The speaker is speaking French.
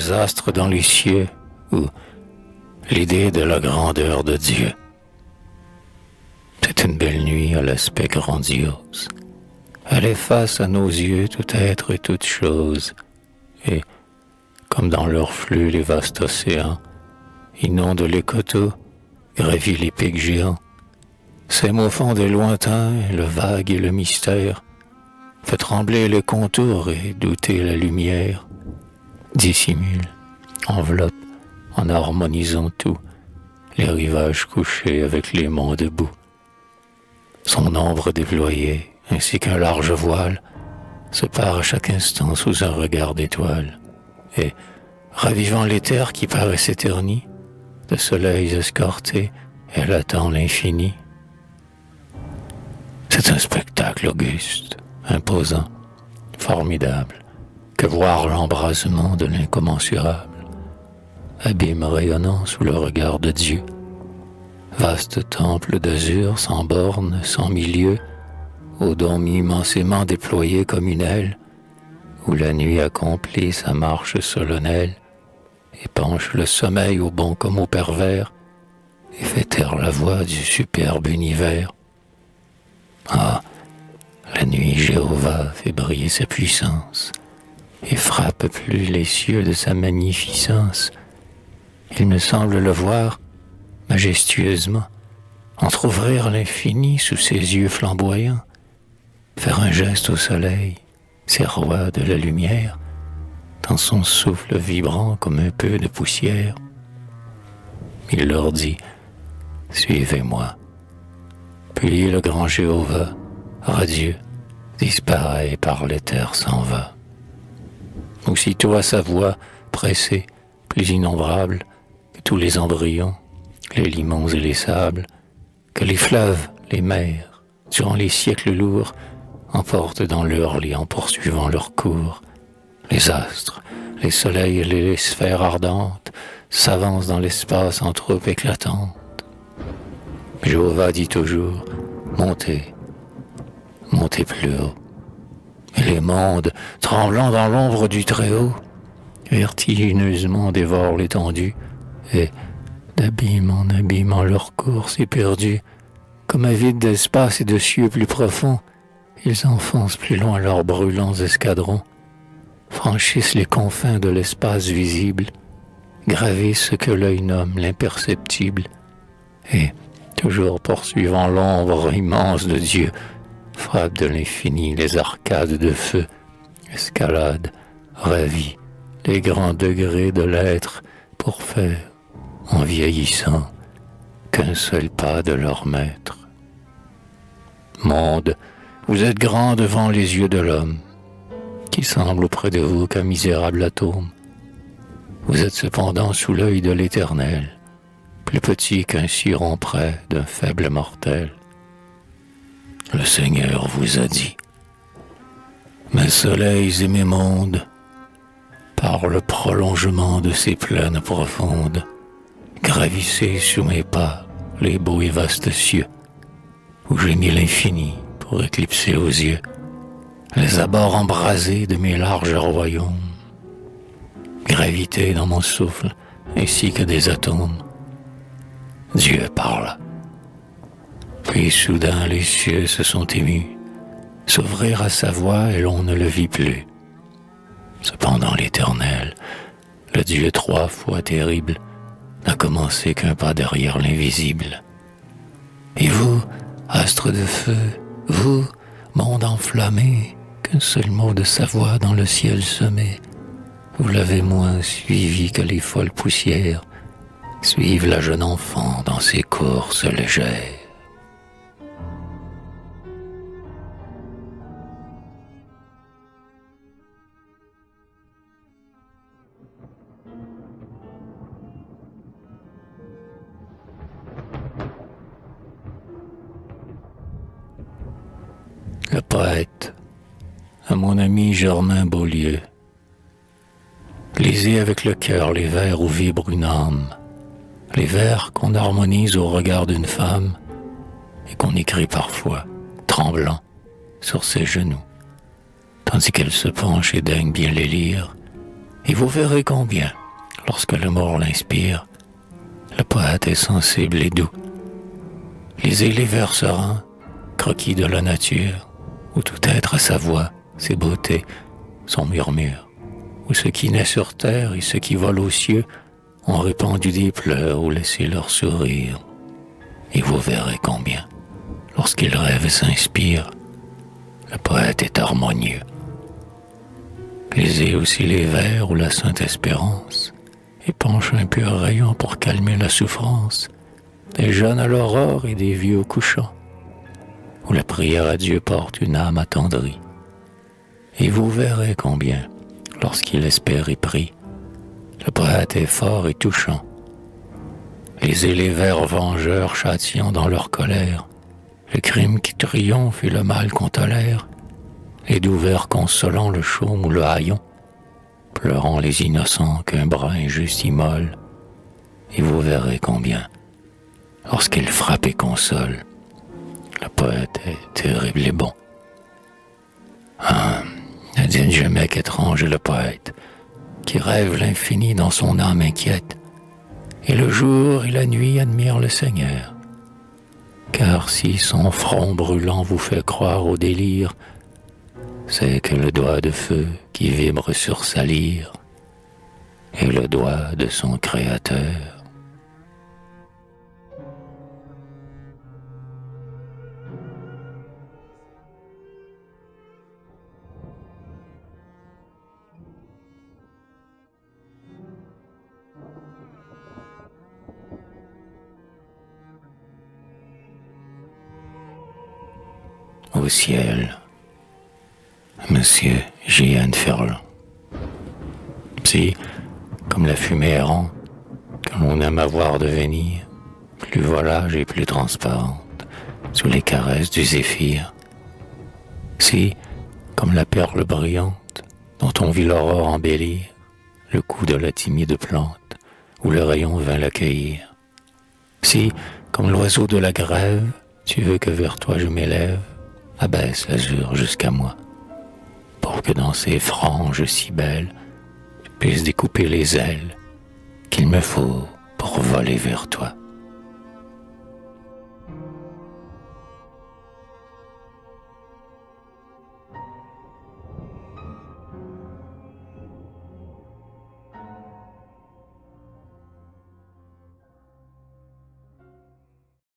les astres dans les cieux ou l'idée de la grandeur de Dieu. C'est une belle nuit à l'aspect grandiose. Elle efface à nos yeux tout être et toute chose, et, comme dans leur flux les vastes océans, inonde les coteaux, gravit les pics géants, sème au fond des lointains le vague et le mystère, fait trembler les contours et douter la lumière, dissimule, enveloppe, en harmonisant tout, les rivages couchés avec les monts debout. Son ombre déployée, ainsi qu'un large voile, se pare à chaque instant sous un regard d'étoile, et, ravivant les terres qui paraissent éternies, de soleils escortés, elle attend l'infini. C'est un spectacle auguste, imposant, formidable, que voir l'embrasement de l'incommensurable, abîme rayonnant sous le regard de Dieu, vaste temple d'azur sans bornes, sans milieu, aux dômes immensément déployés comme une aile, où la nuit accomplit sa marche solennelle, et penche le sommeil au bon comme au pervers, et fait taire la voix du superbe univers. Ah, la nuit Jéhovah fait briller sa puissance, et frappe plus les cieux de sa magnificence. Il me semble le voir, majestueusement, entr'ouvrir l'infini sous ses yeux flamboyants, faire un geste au soleil, ces rois de la lumière, dans son souffle vibrant comme un peu de poussière. Il leur dit, « Suivez-moi ». Puis le grand Jéhovah, radieux, disparaît et par les terres s'en va. Aussitôt à sa voix, pressée, plus innombrable que tous les embryons, les limons et les sables, que les fleuves, les mers, durant les siècles lourds, emportent dans leur lit en poursuivant leur cours. Les astres, les soleils et les sphères ardentes s'avancent dans l'espace en troupes éclatantes. Jéhovah dit toujours, montez, montez plus haut. Et les mondes, tremblant dans l'ombre du Très-Haut, vertigineusement dévorent l'étendue, et, d'abîme en abîme leur course éperdue, comme avides d'espace et de cieux plus profonds, ils enfoncent plus loin leurs brûlants escadrons, franchissent les confins de l'espace visible, gravissent ce que l'œil nomme l'imperceptible, et, toujours poursuivant l'ombre immense de Dieu, frappent de l'infini les arcades de feu, escaladent, ravit les grands degrés de l'être pour faire, en vieillissant, qu'un seul pas de leur maître. Monde, vous êtes grand devant les yeux de l'homme, qui semble auprès de vous qu'un misérable atome. Vous êtes cependant sous l'œil de l'Éternel, plus petit qu'un ciron près d'un faible mortel. Le Seigneur vous a dit, « Mes soleils et mes mondes, par le prolongement de ces plaines profondes, gravissez sous mes pas les beaux et vastes cieux, où j'ai mis l'infini pour éclipser aux yeux les abords embrasés de mes larges royaumes. Gravitez dans mon souffle ainsi que des atomes. » Dieu parla. Puis soudain les cieux se sont émus, s'ouvrirent à sa voix et l'on ne le vit plus. Cependant l'Éternel, le Dieu 3 fois terrible, n'a commencé qu'un pas derrière l'invisible. Et vous, astres de feu, vous, monde enflammé, qu'un seul mot de sa voix dans le ciel semé, vous l'avez moins suivi que les folles poussières suivent la jeune enfant dans ses courses légères. Le poète, à mon ami Germain Beaulieu. Lisez avec le cœur les vers où vibre une âme, les vers qu'on harmonise au regard d'une femme et qu'on écrit parfois, tremblant, sur ses genoux, tandis qu'elle se penche et daigne bien les lire, Et vous verrez combien, lorsque l'amour l'inspire, le poète est sensible et doux. Lisez les vers sereins, croquis de la nature, où tout être a sa voix, ses beautés, son murmure, où ce qui naît sur terre et ce qui vole aux cieux ont répandu des pleurs ou laissé leur sourire. Et vous verrez combien, lorsqu'il rêve et s'inspire, le poète est harmonieux. Lisez aussi les vers où la sainte espérance épanche un pur rayon pour calmer la souffrance des jeunes à l'aurore et des vieux au couchant, où la prière à Dieu porte une âme attendrie. Et vous verrez combien, lorsqu'il espère et prie, le poète est fort et touchant. Lisez les vers vengeurs châtiant dans leur colère le crime qui triomphe et le mal qu'on tolère, les doux vers consolant le chaume ou le haillon, pleurant les innocents qu'un bras injuste immole. Et vous verrez combien, lorsqu'il frappe et console, le poète est terrible et bon. Ne dites jamais qu'étrange est le poète, qui rêve l'infini dans son âme inquiète, et le jour et la nuit admire le Seigneur. Car si son front brûlant vous fait croire au délire, c'est que le doigt de feu qui vibre sur sa lyre est le doigt de son Créateur. Au ciel, Monsieur J.N. Ferland. Si, comme la fumée errante, que l'on aime à voir devenir, plus volage et plus transparente, sous les caresses du zéphyr. Si, comme la perle brillante, dont on vit l'aurore embellir, le cou de la timide plante, où le rayon vint l'accueillir. Si, comme l'oiseau de la grève, tu veux que vers toi je m'élève, abaisse l'azur jusqu'à moi, pour que dans ces franges si belles, je puisse découper les ailes qu'il me faut pour voler vers toi.